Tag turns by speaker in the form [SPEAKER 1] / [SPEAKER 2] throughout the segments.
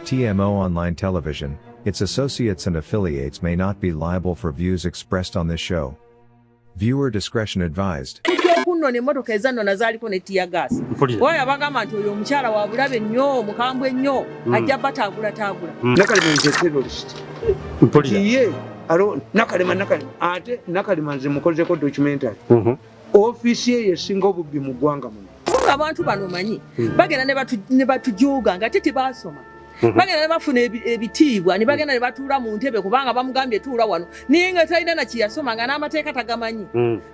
[SPEAKER 1] TMO Online Television, its associates and affiliates may not be liable for views expressed on this show. Viewer discretion advised.
[SPEAKER 2] Kuno ne motoka ezanno nazaaliko ne tiya gas. Waya bagamba nti oyo omukyala wa bulabe nnyo mukambwe nnyo ajja batagula tagula.
[SPEAKER 3] Nakalema is a terrorist. Ye alo Nakalema ate Nakalema nze mukozeko documentary. Office ye singo bubbi mu ggwanga muno.
[SPEAKER 2] Abantu bano manyi bagenda ne batujuga nga tete basoma. Bagenda ne bafuna ebitiibwa ne bagenda ne batuula mu ntebe kubanga bamugambye tuula wano naye nga talina na kiyasoma nga n'amateeka tagamanyi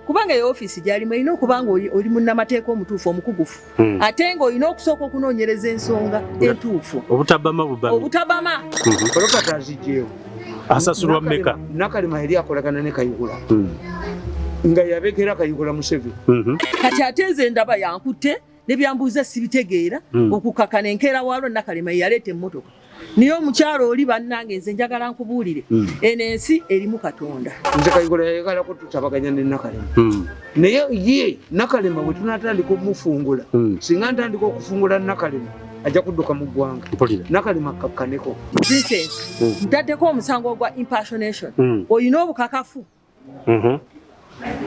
[SPEAKER 2] kubanga yo office gyali mulina okubanga oli munnamateeka omutuufu omukugufu ate nga olina okusooka okunoonyereza ensonga entuufu obutabama
[SPEAKER 3] kolokata azijjeewo
[SPEAKER 4] asasulwa mmeka
[SPEAKER 3] Nakalema yali akolagana ne Kayihura nga yabekera Kayihura Museveni
[SPEAKER 2] kati ate nze ndaba yankutte nebyambuuza sibitegeera okukakana enkeera walo Nakalema yaleeta emmotoka niyo omukyalo oli bannange nze njagala nkubuulire eno ensi erimu Katonda
[SPEAKER 3] nze Kayihura yayagala ko tutabaganya ne Nakalema naye ye Nakalema bwe tunatandika omufungula singa ntandika okufungula Nakalema ajja kudduka mu ggwanga Nakalema kakkaneko ntaddeko omusango gwa impersonation olina obukakafu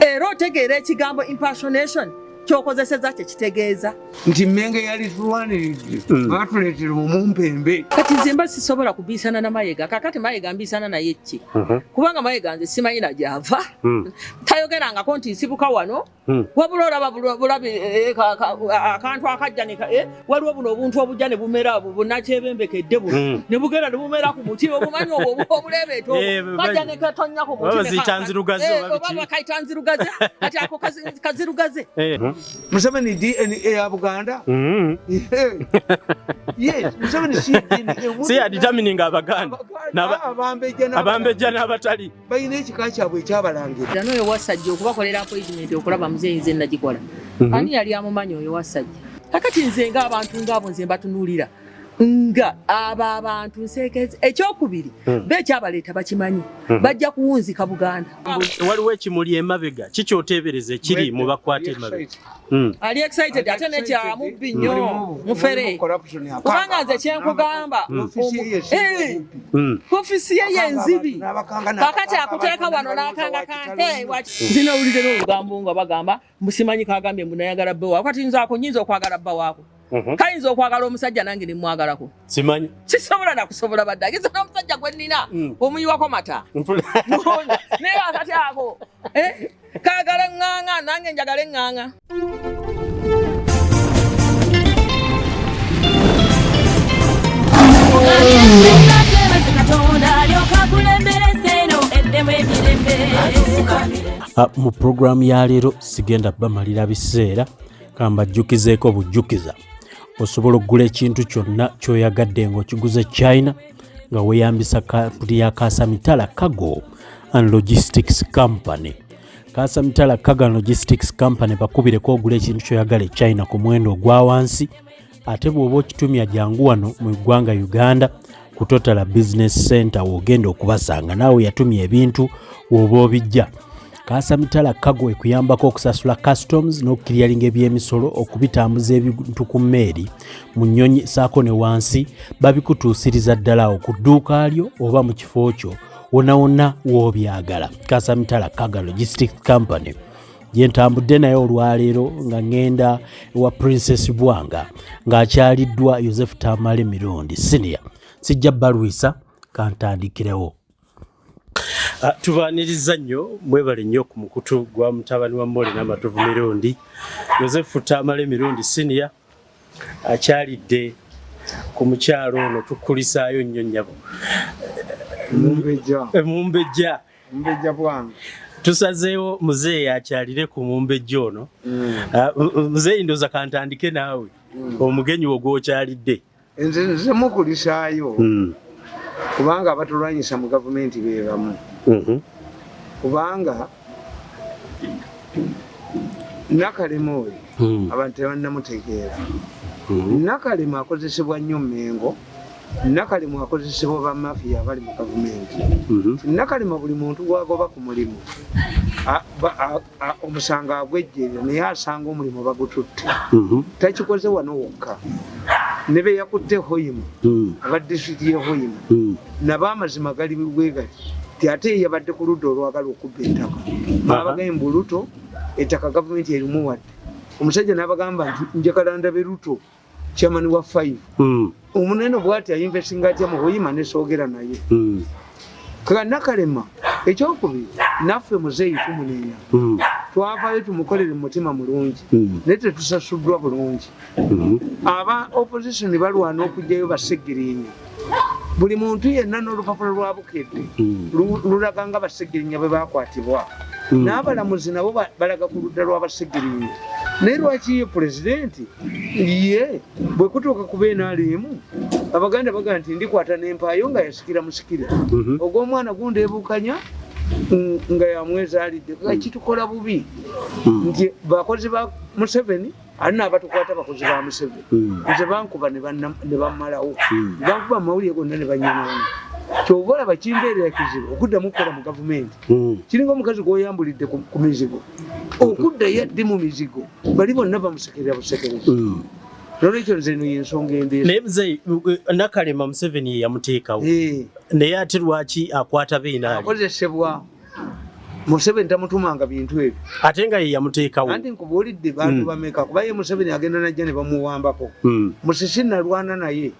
[SPEAKER 3] era otegeera ekigambo impersonation kyokozeseza kyekitegeeza nti Mmengo yali tulwaniridde batuleetera omumpembe
[SPEAKER 2] kati nze mba sisobola kubiisana na Mayega kakati Mayega mbiisana naye ki kubanga Mayega nze simanyi na gyava tayogerangako nti nsibuka wano wabula olaba bulabe akantu akajja waliwo buno obuntu obujja ne bumera bunakyebembekedde buno ne bugenda ne bumera ku muti obumanyi obulebeeto kajja ne katonya ku muti oba kaitanzirugaze ati ako kazirugaze
[SPEAKER 3] Museveni DNA ya Buganda yes Museveni si DNA
[SPEAKER 4] si determining Abaganda abambejja n'abatali
[SPEAKER 3] bayina ekika kyabwe ekyabalangira
[SPEAKER 2] n'oyo wasajja okubakolera appointment okulaba muzeeyi nze nagikola ani yali amumanyi oyo wasajja kakati nze ng'abantu ng'abo nze mbatunuulira nga aba abantu nseekeze ekyokubiri beekyabaleeta bakimanyi bajja kuwunzika Buganda
[SPEAKER 4] waliwo ekimuli emabega kikyoteebereza ekiri mu bakwata emabega
[SPEAKER 2] ali excited ate nekyala mubbi nnyo mufere kubanga nze kyenkugamba ofisi ye yenzibi kakati akuteeka wano n'akanga nzina owulire n'olugambo nga bagamba musimanyi kagambye munayagala bbe waako kati nzaako nyinza okwagala bba waako kayinza okwagala omusajja nange ne mwagalako
[SPEAKER 4] simanyi
[SPEAKER 2] sisobola nakusobola badde ageza n'omusajja gwe nnina omuyiwako mata naye akati ako kagala eŋŋaŋa nange njagala eŋŋaŋa
[SPEAKER 4] mu programu ya leero sigenda bamalira biseera kambajjukizeeko bujjukiza osobola okugula ekintu kyonna kyoyagadde ng'okiguze China nga weeyambisa kampuni ya Kasamitala Cargo and Logistics Company. Kasamitala Cargo and Logistics Company bakubireko ogula ekintu kyoyagala e China ku muwendo ogwa wansi ate bw'oba okitumya jangu wano mu ggwanga Uganda ku Total Business Center w'ogenda okubasanga naawe yatumya ebintu w'oba obijja. Kasamitala Cargo ekuyambako okusasula customs n'okukiryalinga eby'emisolo okubitambuza ebintu ku mmeeri mu nnyonyi Ssaako ne wansi babikutuusiriza ddala awo ku dduuka lyo oba mu kifo kyo wonna w'obyagala. Kasamitala Cargo Logistics Company gye ntambudde naye olwaleero nga ngenda ewa Princess Bwanga ng'akyaliddwa Tamale Mirundi Senior. Sijja balwisa kantandikirewo. Tubaniriza nnyo mwebale nnyo ku mukutu gwa mutabani wa Mmole n'amatuvu Mirundi Tamale Mirundi Senior akyalidde ku mukyalo ono tukulisaayo nnyo nnyabo mumbejja
[SPEAKER 3] Bwanga
[SPEAKER 4] tusazeewo muzeeyi akyalire ku mumbejja ono muzeeyi ndoza kantandike naawe omugenyi wo gw'okyalidde
[SPEAKER 3] nze mukulisaayo kubanga abatulwanyisa mu gavumenti be bamu kubanga Nakalema oyo abantu tebannamutegeera Nakalema akozesebwa nnyo Mmengo Nakalema akozesebwa ba mafiya abali mu gavumenti Nakalema buli muntu gwagoba ku mulimu omusanga agwejjeera naye asanga omulimu bagututte takikoze wano wokka ne be yakutte Hoima aba district ye Hoima n'abamazima gali bwegati ti ate yabadde ku ludda olwagala okubba ettaka babagamba Luto ettaka gavumenti erimu wadde omusajja n'abagamba nti njagala ndabe Luto chairman wa 5 omunene bwati ayinvestinga atya mu Hoima ne soogera naye kaka Nakalema ekyokubiri naffe muzeeyi tumuneenya twavaayo tumukolere mu mutima mulungi naye tetusasuddwa bulungi aba opposition balwana okujjayo basegirinya buli muntu yenna n'olupapula lwa bukedde lulaga nga basegirinya bwe bakwatibwa n'abalamuzi nabo balaga ku ludda lw'abasegirinya naye lwaki ye pulezidenti ye bwe kutuuka ku benaalimu abaganda bagaa nti ndikwata n'empaayo nga yasikira musikira ogw'omwana gundeebukanya nga yamwezaalidde kitukola bubi nti bakozi ba Museveni ali n'abatukwata bakozi ba Museveni nze bankuba ne bammalawo bankuba amawulire gonna ne banyanaana kyova olaba kimbeerera kizibu okuddamu okukola mu gavumenti kiringa omukazi gw'oyambulidde ku mizigo okudda yaddi mu mizigo bali bonna bamusekerera busekereza nolwekyo nze eno yensonga endeesa
[SPEAKER 4] naye muzeeyi Nakalema Museveni ye yamuteekawo naye ate lwaki akwata beinaali
[SPEAKER 3] akozesebwa Museveni tamutumanga bintu ebyo
[SPEAKER 4] ate nga ye yamuteekawo
[SPEAKER 3] anti nkubuulidde bantu bameka kuba ye Museveni agenda najja ne bamuwambako musisi nalwana naye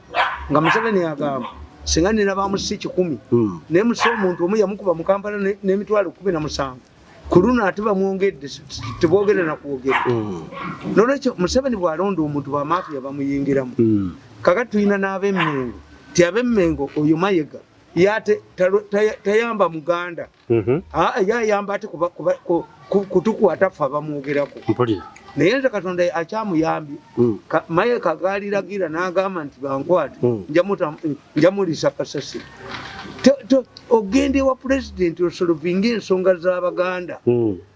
[SPEAKER 3] nga Museveni agamba singa nina bamusisi 100 naye musi omuntu omu yamukuba mu Kampala n'emitwalo 17 ku luno ate bamwongedde teboogera nakwogera nolwekyo Museveni bw'alonda omuntu bamafiya bamuyingiramu kakati tulina n'ab'Emmengo ti ab'Emmengo oyo Mayega yate tayamba Muganda yayamba ate kutukwata ffe abamwogerako naye nze Katonda akyamuyambye Mayega gaaliragira n'agamba nti bankwate njamulisa kasasiro ogende wa pulezidenti osolovinga ensonga z'Abaganda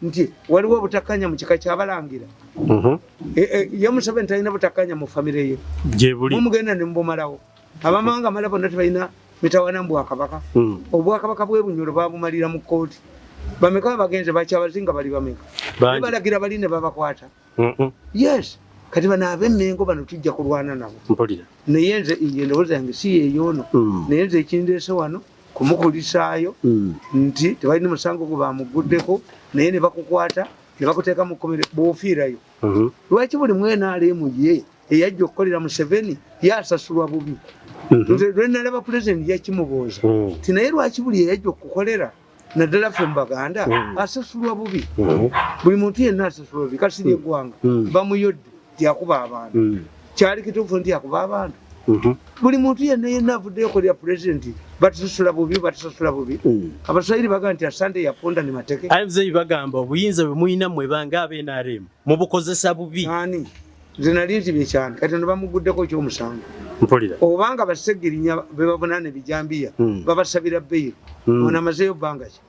[SPEAKER 3] nti waliwo obutakanya mu kika ky'Abalangira ye Museveni talina butakanya mu famire ye mumugenda ne mubumalawo abamawanga amala bonna tebalina mitawana mu Bwakabaka Obwakabaka bwe Bunyoro babumalira mu kkooti bameka bagenze bakyabazinga bali bameka balagira bali ne babakwata yes kati bano ab'Emmengo bano tujja kulwana nabo naye nze endowooza yange si yeeyoono naye nze ekindeese wano kumukulisaayo nti tebalina musango gwe bamuguddeko naye ne bakukwata ne bakuteeka mu kkomere bw'ofiirayo lwaki buli mwenaalemu ye eyajja okukolera Museveni yasasulwa bubi nze lwe nalaba pulezidenti yakimubooza ti naye lwaki buli eyajja okukolera naddala ffe mu Baganda asasulwa bubi buli muntu yenna asasulwa bubi kasiri eggwanga bamuyodde tiyakuba abantu kyali kituufu nti yakuba abantu buli muntu yenna avuddeyo okolera pulezidenti batusasula bubi Abaswahili bagaa nti asante yaponda ne mateke
[SPEAKER 4] ayimuzeeyi bagamba obuyinza bwe muyina mmwe banga ab'NRM mubukozesa bubi
[SPEAKER 3] ani nze nali nzibye cyane kati ne bamuguddeko ekyomusango obanga basegirinya be bavunaana ebijambiya babasabira bbeeyi ono amazeeyo bbanga ki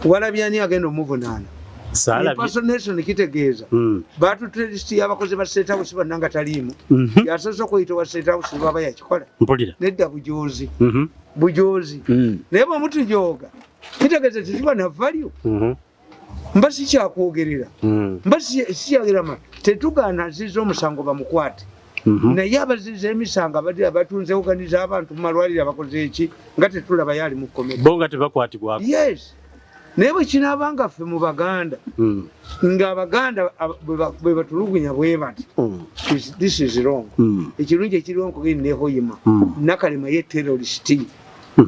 [SPEAKER 3] walabyani agenda omuvunaana impersonation kitegeeza batutelisiti y'abakozi ba State House bonna nga taliimu yasoose okuyitibwa State House baba yakikola nedda bujoozi naye bwemutujooga kitegeeza tetuba na value mba sikyakwogerera mba sikyagirama tetugaana aziza omusango bamukwate naye abaziza emisango abatunze oganiza abantu mu malwaliro abakoze eki nga tetulaba yali mu kkomera
[SPEAKER 4] bo nga tebakwatibwako
[SPEAKER 3] yes naye bwe kinaabanga ffe mu Baganda ng'Abaganda bwe batulugunya bwe bati this is wrong ekirungi ekiriwonkogeri ne Hoima Nakalema ye terrorist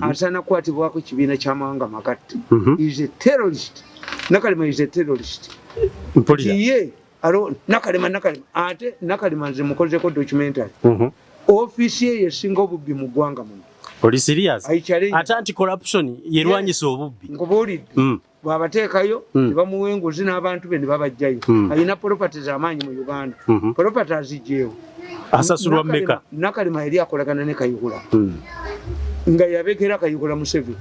[SPEAKER 3] asaana kukwatibwako ekibiina ky'amawanga magatte is a terrorist Nakalema is a terrorist ye Nakalema ate Nakalema nze mukozeko documentary ofiisi ye yesinga obubbi mu ggwanga muno
[SPEAKER 4] oli serious ate anti-corruption yerwanyisa obubbi
[SPEAKER 3] nkubuulidde bw'abateekayo ne bamuwa enguzi n'abantu be ne babajjayo alina properties amaanyi mu Uganda property azigyewo
[SPEAKER 4] asasulwa mmeka
[SPEAKER 3] Nakalema yali akolagana ne Kayihura nga yabeekera Kayihura Museveni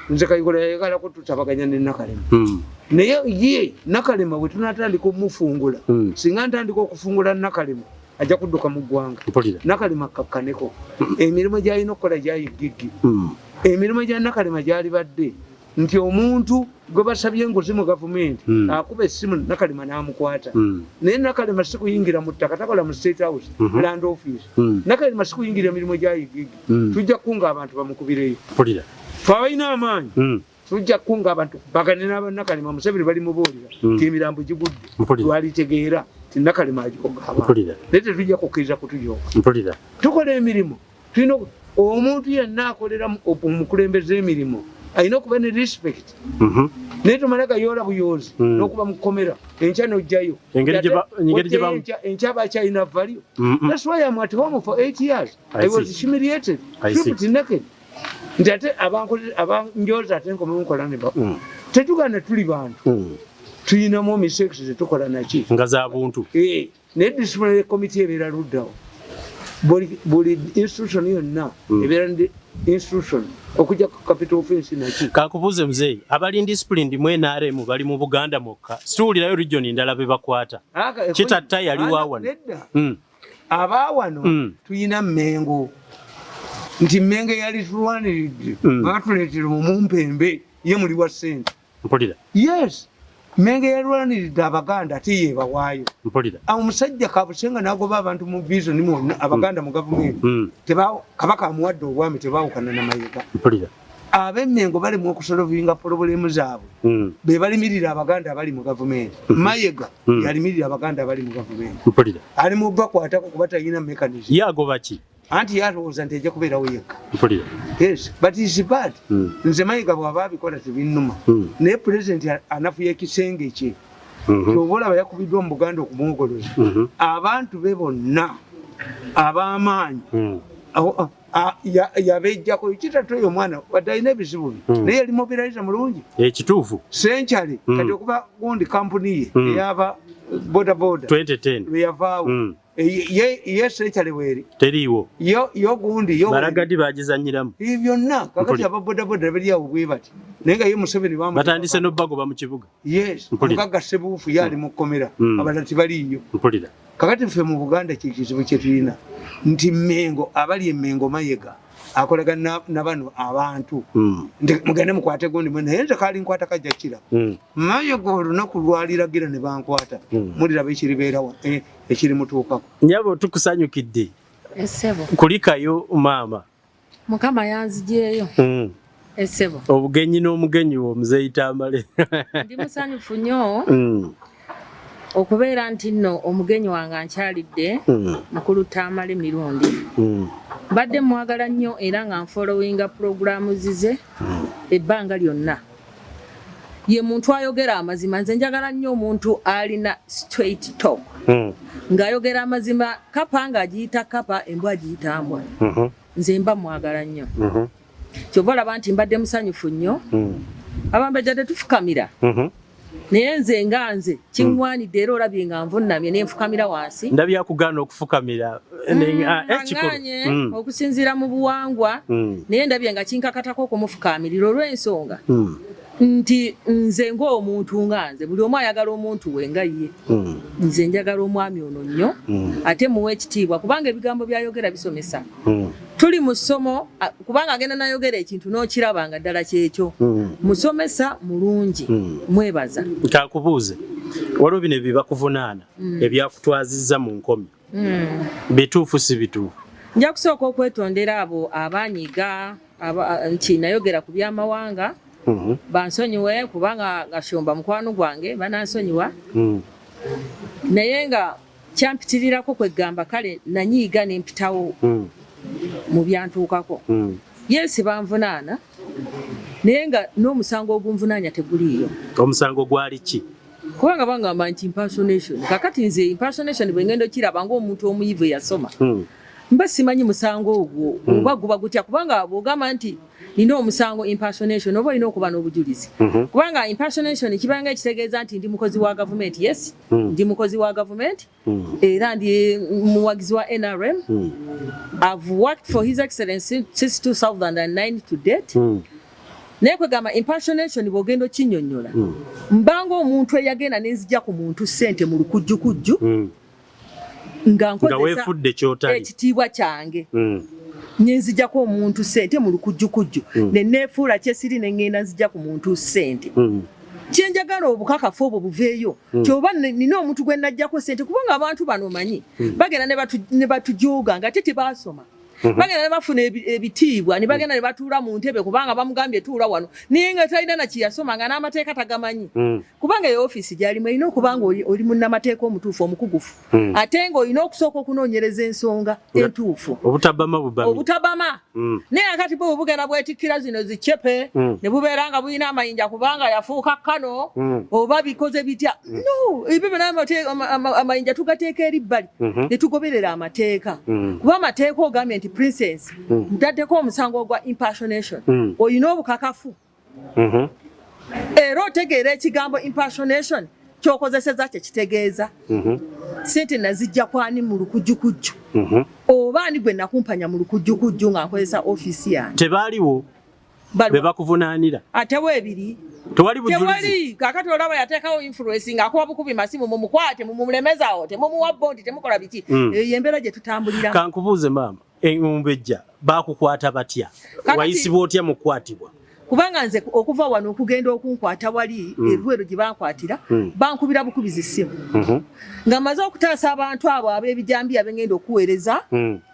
[SPEAKER 3] nze Kayihura yayagalako tutabaganya ne Nakalema naye ye Nakalema bwe tunaatandika omufungula singa ntandika okufungula Nakalema ajja kudduka mu ggwanga Nakalema kakkaneko emirimu gy'alina okukola gyayigiggi emirimu gya Nakalema gyali badde nti omuntu gwe basabye enguzi mu gavumenti akuba essimu Nakalema n'amukwata naye Nakalema si kuyingira mu ttaka takola mu State House land office Nakalema si kuyingira emirimu gya igigi tujja kunga abantu bamukubireyo fe abalina amaanyi tujja kunga abantu bagane n'Nakalema Museveni bali mubuulira ti emirambo gigudde twalitegeera ti Nakalema agikogaba naye tetujja kukkiriza kutujooka tukola emirimu tulina omuntu yenna akolera omukulembeze emirimu alina okuba ne respect naye tomala gayoola buyoozi n'okuba mukomera enkya n'ojjayo enkya bakyalina value. That's why I'm at home for 8 years. I was humiliated, stripped naked. Nti ate abanjoza ate nkome nkola ne tetugana tuli bantu tuyinamu mistakes zetukola naki
[SPEAKER 4] nga za buntu
[SPEAKER 3] naye disciplinary committee ebeera luddawo buli institution yonna ebeera ndi institution okujja ku capital offense naki.
[SPEAKER 4] Kankubuuze muzeeyi, abali indisciplined mu NRM bali mu Buganda mwokka, situwulirayo region ndala be bakwata kitatta yali waawano
[SPEAKER 3] abaawano tuyina Mmengo nti Mmengo yali tulwaniridde batuleetera omumpembe ye muli wa ssente
[SPEAKER 4] mpulira
[SPEAKER 3] yes Mmengo yalwaniridde Abaganda ate yeebawaayo
[SPEAKER 4] mpulira
[SPEAKER 3] omusajja Kabusenga n'agoba abantu mu vision mwonna Abaganda mu gavumenti Kabaka amuwadde obwami tebaawukana na Mayiga
[SPEAKER 4] mpulira
[SPEAKER 3] ab'Emmengo bali mu okusolovinga problemu zaabwe be balimirira Abaganda abali mu gavumenti Mayiga yalimirira Abaganda abali mu gavumenti
[SPEAKER 4] mpulira
[SPEAKER 3] ali mu bakwatako kuba talina mechanism
[SPEAKER 4] yagoba ki
[SPEAKER 3] anti yalowooza nti ejja kubeerawo yekka
[SPEAKER 4] mpulira
[SPEAKER 3] yes but is bad nze Mayiga bw'aba abikola tebinnuma naye pulezidenti anafuya ekisenge kye kyoba olaba yakubiddwa mu Buganda okumwogoloza abantu be bonna ab'amaanyi yabejjako kitatu oyo omwana wadde alina ebizibu bye naye yali mobilizer mulungi
[SPEAKER 4] ekituufu
[SPEAKER 3] senkyale kati okuba gundi kampuni ye eyaba bodaboda
[SPEAKER 4] 2010
[SPEAKER 3] lwe yavaawo ye senkyale weeri
[SPEAKER 4] teriiwo
[SPEAKER 3] yo gundi
[SPEAKER 4] Baragadi bagizanyiramu
[SPEAKER 3] byonna kakati ababodaboda bali awo bwe bati naye nga ye Museveni
[SPEAKER 4] batandise n'obbagoba mu kibuga
[SPEAKER 3] yes mugagga Ssebuufu yali mu kkomera abalala tibaliiyo
[SPEAKER 4] mpulira
[SPEAKER 3] kakati ffe mu Buganda kikizibu kye tulina nti Mmengo abali Mmengo Mayiga akolagana na bano abantu mugende mukwate gundi mwene naye nze kaali nkwata kajja kira Mayiga olunaku lwaliragira ne bankwata muliraba ekiribeerawo ekiri mutuukako
[SPEAKER 4] nyabo tukusanyukidde
[SPEAKER 2] Essebo
[SPEAKER 4] kulikayo maama
[SPEAKER 2] Mukama yanzijeeyo Essebo
[SPEAKER 4] obugenyi n'omugenyi Muzeeyi Tamale
[SPEAKER 2] ndi musanyufu nnyo okubeera nti nno omugenyi wange ankyalidde Mukulu Tamale Mirundi mbadde mwagala nnyo era nga nfollowinga programu zize ebbanga lyonna ye muntu ayogera amazima nze njagala nnyo omuntu alina straight talk ng'ayogera amazima kapa ng'agiyita kapa embwa agiyita mbwa nze mba mwagala nnyo kyova olaba nti mbadde musanyufu nnyo abambejja tetufukamira naye nze nga nze kiŋŋwanidde era olabye nga nvunnamye ne nfukamira wansi
[SPEAKER 4] ndabye akugaana okufukamira
[SPEAKER 2] okusinziira mu buwangwa naye ndabye nga kinkakatako okumufukamirira olw'ensonga nti nze ng'omuntu nga nze buli omu ayagala omuntu we nga ye nze njagala omwami ono nnyo ate muwe ekitiibwa kubanga ebigambo byayogera bisomesa tuli mu ssomo kubanga agenda nayogera ekintu n'okiraba nga ddala kyekyo musomesa mulungi mwebaza
[SPEAKER 4] kankubuuze waliwo bino bye bakuvunaana ebyakutwazizza mu nkomi bituufu si bituufu
[SPEAKER 2] nja kusooka okwetondera abo abanyiga nti nayogera ku byamawanga bansonyiwe kubanga Gashomba mukwano gwange banansonyiwa naye nga kyampitirirako kwegamba kale nanyiiga nempitawo mu byantuukako yesi banvunaana naye nga n'omusango ogunvunaanya teguliiyo.
[SPEAKER 4] Omusango gwali ki?
[SPEAKER 2] Kubanga bangamba nti impersonation. Kakati nze impersonation bwe ngendo kiraba ng'omuntu omuyivu yasoma. Mba simanyi musango ogwo oba guba gutya kubanga bw'ogamba nti nina omusango impersonation oba olina okuba n'obujulizi. Kubanga impersonation kibanga ekitegeeza nti ndi mukozi wa government. Yes, ndi mukozi wa government era ndi muwagizi wa NRM. I've worked for His Excellency since 2009 to date. Naye kwegamba impersonation bw'ogenda okinnyonnyola mbanga omuntu eyagenda n'enzija ku muntu ssente mu lukujjukujju nga nkozesa ekitiibwa kyange nyenzijjako omuntu ssente mu lukujjukujju ne neefuula kyesiri ne ŋŋenda nzijja ku muntu ssente kyenjagala obukakafu obwo buveeyo kyoba nina omuntu gwe najjako ssente kubanga abantu bano manyi bagenda ne batujooga nga tebaasoma bagenda ne bafuna ebitiibwa ne bagenda ne batuula mu ntebe kubanga bamugambye tuula wano naye nga talina na kiyasoma nga n'amateeka tagamanyi kubanga eyo ofiisi gyalimu erina okubanga oli munnamateeka omutuufu omukugufu ate ng'olina okusooka okunoonyereza ensonga entuufu obutabama naye akati bwe bugenda bwetikkira zino zicepe ne bubeera nga bulina amayinja kubanga yafuuka kano oba bikoze bitya no ebyo byonna amayinja tugateeka eri bbali ne tugoberera amateeka kuba amateeka ogambye nti princess mutaddeko omusango gwa impersonation oyina obukakafu era otegeera ekigambo impersonation kyokozeseza kyekitegeeza sente nazijja kwani mu lukujjukujju oba ani gwe nakumpanya mu lukujjukujju nga nkozesa ofiisi yange
[SPEAKER 4] tebaaliwo be bakuvunaanira
[SPEAKER 2] ate weebiri
[SPEAKER 4] tewali
[SPEAKER 2] kakati olaba yateekawo influence ng'akuba bukubi masimu mumukwate mumulemezawo temumuwa bondi temukola biki eyo embeera gye tutambulira.
[SPEAKER 4] Kankubuuze maama Omumbejja bakukwata batya wayisibwa otya mu kukwatibwa?
[SPEAKER 2] Kubanga nze okuva wano okugenda okunkwata wali eruwero gye bankwatira bankubira bukubizi ssimu nga maze okutaasa abantu abo ab'ebijambiya bengenda okuweereza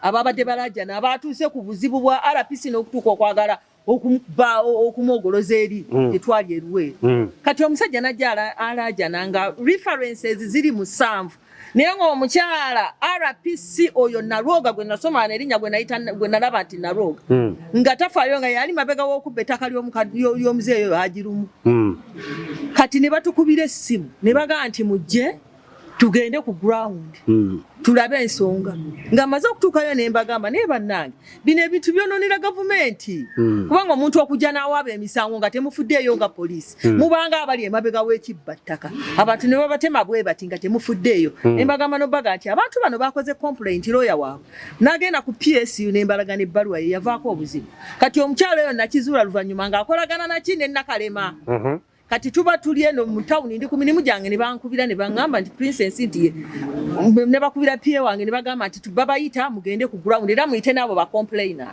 [SPEAKER 2] ababadde balajjana abatuuse ku buzibu bwa RPC n'okutuuka okwagala okumwogoloza eri etwali eruwero kati omusajja najja alajjana nga references ziri 7 naye ng'omukyala RPC oyo Narooga gwe nasoma n'erinnya gwe nalaba nti Narooga nga tafaayo nga yali mabega w'okubba ettaka ly'omuzeeyi oyo Hajirumu kati ne batukubira essimu ne bagaa nti mujje tugende ku ground tulabe ensonga nga maze okutuukayo ne mbagamba naye bannange bino ebintu byonoonera gavumenti kubanga omuntu okujja n'awaaba emisango nga temufuddeeyo nga poliisi mubanga abali emabega w'ekibbattaka abantu ne babatema bwe bati nga temufuddeeyo ne mbagamba n'obbaga nti abantu bano bakoze complaint lawyer waabwe n'agenda ku PSU ne mbalagana ebbaluwa ye yavaako obuzibu kati omukyalo oyo nakizuula luvannyuma ng'akolagana naki ne Nakalema kati tuba tuli eno mu town ndi ku mirimu gyange ne bankubira ne bangamba nti princess nti ne bakubira PA wange ne bagamba nti tubabayita mugende ku ground era muyite nabo ba complainer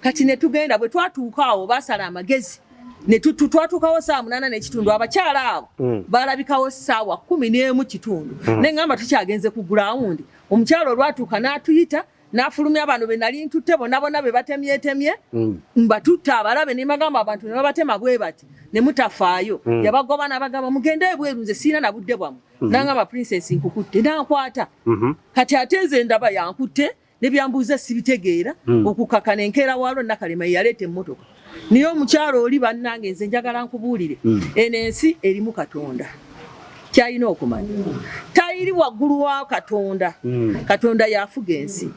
[SPEAKER 2] kati ne tugenda bwe twatuuka awo basala amagezi ne twatuukawo saa 8 n'ekitundu abakyala abo balabikawo ssaawa 11 ne ngamba tukyagenze ku ground omukyalo olwatuuka n'atuyita n'afulumya abantu be nali ntutte bonna be batemyetemye mbatutte abalabe ne bagamba abantu ne babatema bwe bati ne mutafaayo yabagoba n'abagamba mugende ebweru nze siina na budde bwamu n'angamba princess nkukutte n'ankwata kati ate nze ndaba yankutte ne byambuuza sibitegeera okukakana enkeera walo Nakalema yaleeta emmotoka niyo omukyalo oli bannange nze njagala nkubuulire eno ensi erimu Katonda kyalina okumanya tayiri waggulu wa Katonda Katonda yafuga ensi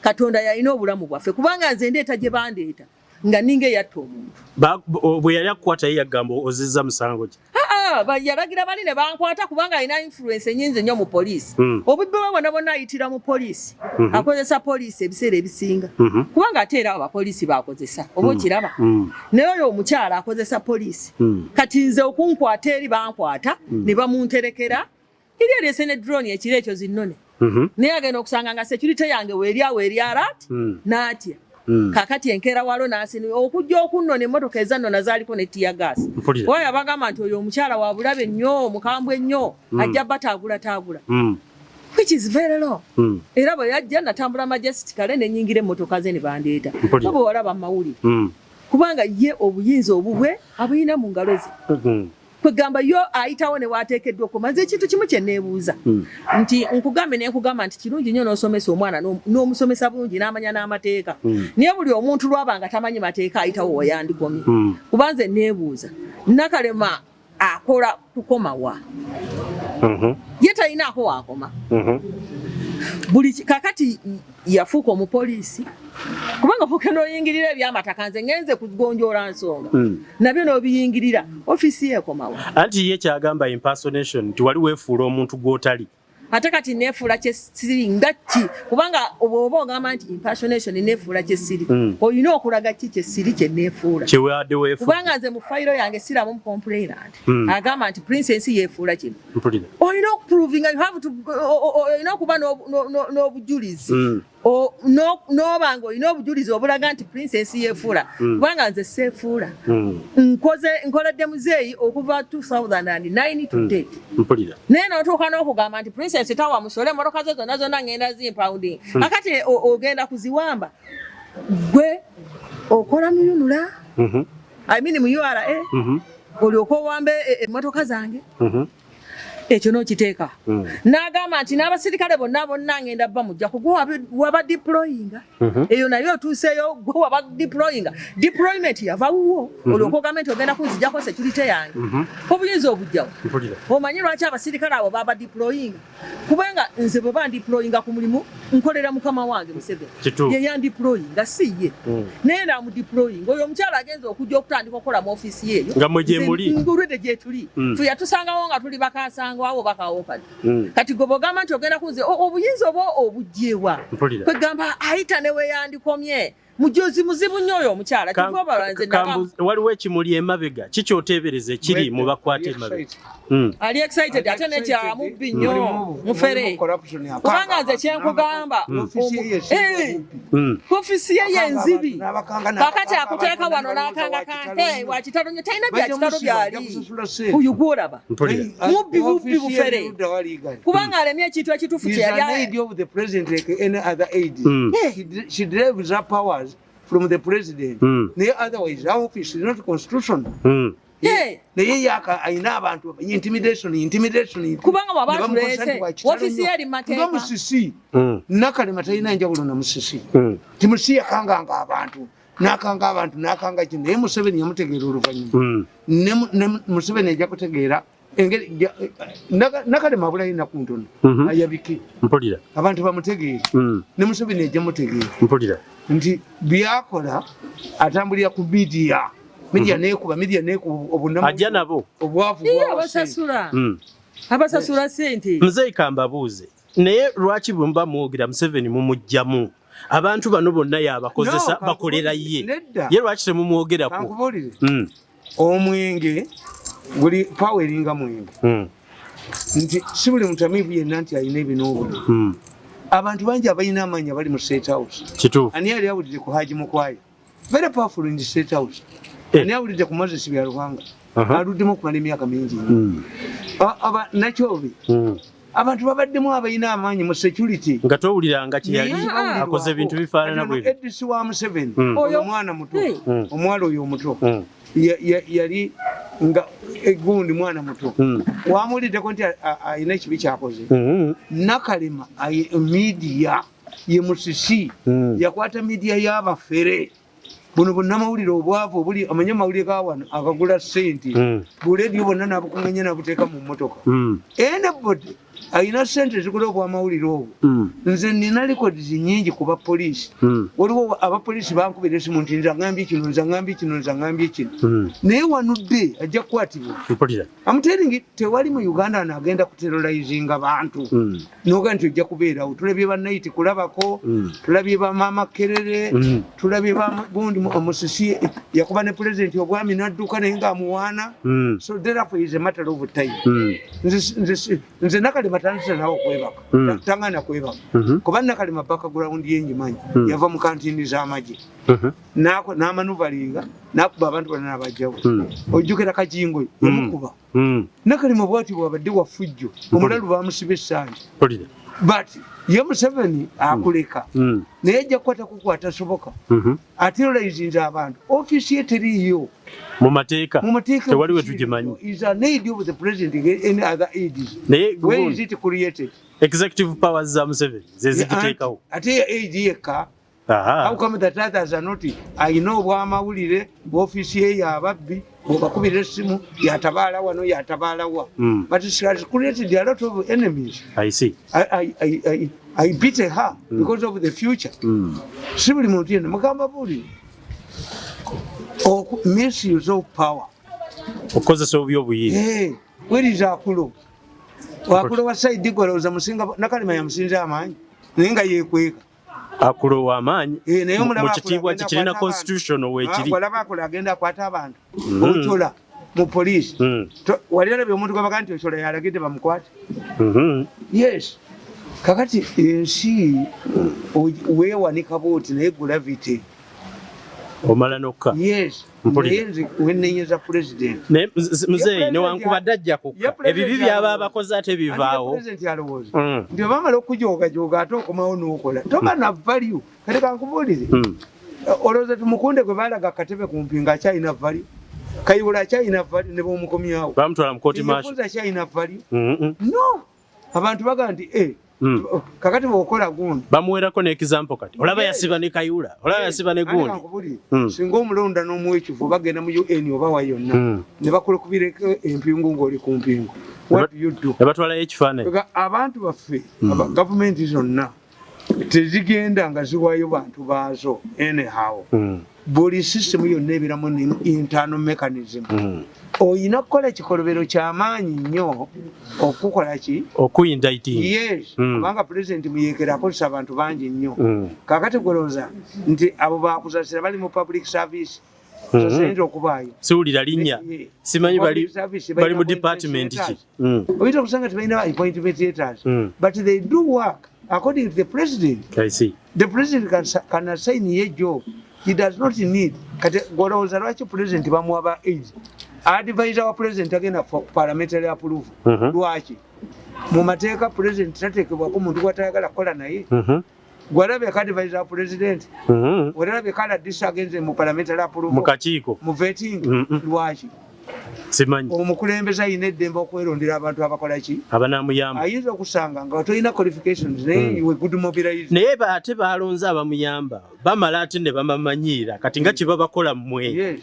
[SPEAKER 2] Katonda yalina obulamu bwaffe kubanga nze ndeeta gye bandeeta nga ninga yatta omuntu
[SPEAKER 4] bwe yali akukwata ye yagamba ozizza musango ki
[SPEAKER 2] yalagira bali ne bankwata kubanga alina influence enyingi nnyo mu poliisi obubbi bwe bonna ayitira mu poliisi akozesa poliisi ebiseera ebisinga kubanga ate era abapoliisi bakozesa oba okiraba naye oyo omukyala akozesa poliisi kati nze okunkwata eri bankwata ne bamunterekera eri eryese ne drone ekiro ekyo zinnone naye agenda okusanga nga security yange weeryawo eri alert n'atya kakati enkeera walo n'asini okujja okunnona emmotoka ezannona zaaliko ne tiya gaasi oyo abagamba nti oyo omukyala wa bulabe nnyo omukambwe nnyo ajja bataagula which is very low era bwe yajja natambula majestic kale ne nnyingira emmotoka ze ne bandeeta oba walaba mawulire kubanga ye obuyinza obubwe abuyina mu ngalo ze kwegamba yo ayitawo ne waateekeddwa okumanza ekintu kimu kye neebuuza nti nkugambe nenkugamba nti kirungi nnyo n'osomesa omwana n'omusomesa bulungi n'amanya n'amateeka naye buli omuntu lwabanga tamanyi mateeka ayitawo wayandikomye kuba nze neebuuza Nakalema akola kukomawa ye talinaako waakoma buli kakati yafuuka omupoliisi kubanga pokeno oyingirira ebyamataka nze ngenze kugonjoola Nsonga nabyo n'obiyingirira ofiisi yeekomawa
[SPEAKER 4] anti ye kyagamba impersonation nti wali weefuula omuntu gw'otali
[SPEAKER 2] ate kati neefuula kyesiri nga ki kubanga oba ogamba nti impersonation neefuula kyesiri olina okulaga ki kyesiri kye neefuula kubanga nze mu fayiro yange siramu mu complainant agamba nti princess yeefuula kino olina okuprovinga olina okuba n'obujulizi n'obanga olina obujulizi obulaga nti princess yeefuula kubanga nze seefuula nkoledde muzeeyi okuva 2009 to date naye n'otuuka n'okugamba nti princess tawa musole emmotoka ze zonna ngenda zimpounding akati ogenda kuziwamba gwe okola mu URA mu URA olyoka owambe emmotoka zange ekyo n'okiteeka n'agamba nti n'abasirikale bonna ngenda bamujja kugwa waba deployinga eyo naye otuuseyo gwe waba deployinga deployment yavawuwo olyoka ogamba nti ogenda kunzijjako security yange obuyinza obujjawo omanyi lwaki abasirikale abo baba deployinga kubanga nze bwe bandeployinga ku mulimu nkolera mukama wange Museveni ye yandeployinga si ye naye namudeployinga oyo omukyala agenza okujja okutandika okukola mu ofiisi yeeyo
[SPEAKER 4] nga mwe gye muli
[SPEAKER 2] ngulwedde gye tuli fe yatusangawo nga tuli bakasanga abo bakawo kati gwe bw'ogamba nti ogenda kunze obuyinza oba obugyewa kwegamba ayita ne weyandikomye mujozi muzibu nnyo oyo omukyala
[SPEAKER 4] waliwo ekimuli emabega kikyoteebereza ekiri mu bakwata emabega
[SPEAKER 2] ali excited ate nekyamubbi nnyo mufere kubanga nze kyenkugamba ofisi ye yenzibi kakati akuteeka wano n'akanga kante wakitalo nye talina byakitalo byali oyo gwolaba mubbi bufere kubanga alemye ekintu ekituufu kyeyali
[SPEAKER 3] from the president. Otherwise, our office is not constitutional. Naye yaka ayina abantu intimidation.
[SPEAKER 2] Kubanga wabatulese ofisi yali mateeka.
[SPEAKER 3] Musisi. Nakalema talina njawulo na musisi. Timusi yakanganga abantu. Nakanga kino. Naye Museveni yamutegeera oluvannyuma. Ne Museveni ajja kutegeera Nakalema abulayi nakuntono ayabike abantu bamutegeera ne Museveni ajja mutegeera nti byakola atambulira ku media nekuba obunamu
[SPEAKER 4] ajja nabo
[SPEAKER 3] obwavu
[SPEAKER 2] abasasula sente
[SPEAKER 4] Muzeeyi kambabuuze naye lwaki bwe muba mwogera Museveni mumugjamu abantu bano bonna yabakozesa bakolera ye lwaki temumwogerako
[SPEAKER 3] omwenge buli pawa eringa mwenge nti si buli mutamiivu yenna nti alina ebinoobuno abantu bangi abalina amaanyi abali mu State House ani yali awulidde ku Haji Mukwayo very powerful in the State House ani awulidde ku Moses Byalubanga aluddemu okumala emyaka mingi nakyobe abantu babaddemu abalina amaanyi mu security
[SPEAKER 4] nga towuliranga kyeyali akoze ebintu bifaanana bwe
[SPEAKER 3] edisi wa Museveni omwana muto omuwala oyo omuto yali nga egundi mwana muto wamuliddeko nti ayina ekibi kyakoze Nakalema media ye musisi yakwata media y'abafere buno bonnamawulire obwavu obuli amanye amawulire ga wano agagula ssente buleediyo bonna nabukuŋŋanya nabuteeka mu mmotoka enebodi ayina ssente ezigula obwamawulire obwo nze nina likodi nyingi ku bapoliisi waliwo abapoliisi bankubira esimu nti nze aŋambye kino naye wanudde ajja kukwatibwa amuteringi tewali mu Uganda anaagenda kuterorizinga bantu noga nti ojja kubeerawo tulabye bannayiti kulabako tulabye bamaama Kerere tulabye bagundi omusisi yakuba ne pulezidenti obwami nadduka naye ng'amuwaana so therefore is a matter of time nze Nakalema tandise nawe okwebaka tangana kwebaka kuba Nakalema background yenyimanyi yava mu kantini z'amagye n'amanuvalinga n'akuba abantu bonna n'abajjawo ojjukira Kajingo yamukuba Nakalema bwati bwabadde wafujjo omulalu bamusiba essanja but ye Museveni akuleka naye ajja kukwata soboka aterorizinze abantu ofiisi ye teriiyo
[SPEAKER 4] mu mateeka tewali we tugimanyi
[SPEAKER 3] is an aid of the president any other aids where is it created
[SPEAKER 4] executive powers za Museveni zezigiteekawo
[SPEAKER 3] ate aid yekka how come that others are not ayina obwamawulire ofiisi ye yababbi bwobakubira essimu yatabaala wano yatabaala wa but she has created a lot of enemies.
[SPEAKER 4] I see.
[SPEAKER 3] I beat her because of the future. Si buli muntu yenna mugamba buli misuse of power
[SPEAKER 4] okozesa obubi obuyinza
[SPEAKER 3] weriza akulo wa Saidi golowooza musinga Nakalema yamusinze amaanyi naye nga yeekweka
[SPEAKER 4] akulo w'amaanyi mu kitiibwa kikirina constitution weekiri
[SPEAKER 3] walaba akola agenda akwata abantu ochola mu poliisi wali olabye omuntu gwabaga nti ochola yalagidde bamukwate yes kakati ensi weewanika booti naye gravity
[SPEAKER 4] omala nokka
[SPEAKER 3] yes naye wennenyeza president
[SPEAKER 4] muzeeyi newankubadde ajja kukka ebibi byaba abakozi ate bivaawo
[SPEAKER 3] president alowooza nti obamala okujooga ate okomawo n'okola toba na value kati kankubuulire olowooza tumukunde gwe baalaga akatebe ku mpinga akyalina value Kayibula akyalina value ne bamukomyawo
[SPEAKER 4] bamutwala mu kooti maaso
[SPEAKER 3] akyalina value no abantu baga nti kakati bwokola gundi
[SPEAKER 4] bamuwerako n'example kati olaba yasiba ne Kayula olaba yasiba ne gundi
[SPEAKER 3] singa omulonda n'omuwa ekifu bagenda mu UN oba wa yonna ne bakulekubireko empingu ng'oli ku mpingu what do you do
[SPEAKER 4] ne batwalayo ekifaananyi
[SPEAKER 3] abantu baffe gavumenti zonna tezigenda nga ziwayo bantu baazo anyhow buli system yonna ebiramu internal mechanism oyina kukola ekikolobero ky'amaanyi nnyo okukola ki
[SPEAKER 4] okuyindaiting
[SPEAKER 3] yes kubanga president muyeekera akozesa abantu bangi nnyo kakati golooza nti abo bakuzasira bali mu public service sayinza okubaayo
[SPEAKER 4] siwulira linnya simanyi bali mu department ki
[SPEAKER 3] oyinza okusanga tebalina appointment letters but they do work according to the president.
[SPEAKER 4] I see.
[SPEAKER 3] The president can assign a job. He does not need. Kati golooza lwaki president bamuwa aids. Advisor wa president agenda for parliamentary approval. Lwaki? Mu mateeka president tateekebwako muntu gw'atayagala kukola naye. Gwalabye ka advisor wa president. Walabye kala disagenze mu parliamentary approval.
[SPEAKER 4] Mu kakiiko.
[SPEAKER 3] Mu vetting. Lwaki?
[SPEAKER 4] Simanyi.
[SPEAKER 3] Omukulembeze ayina eddembe okwerondera abantu abakola ki?
[SPEAKER 4] Abanamuyamba.
[SPEAKER 3] Ayinza okusanga nga tolina qualifications naye iwe good mobilize.
[SPEAKER 4] Naye ate balonze abamuyamba bamala ate ne bamamanyiira kati nga kye babakola mmwe.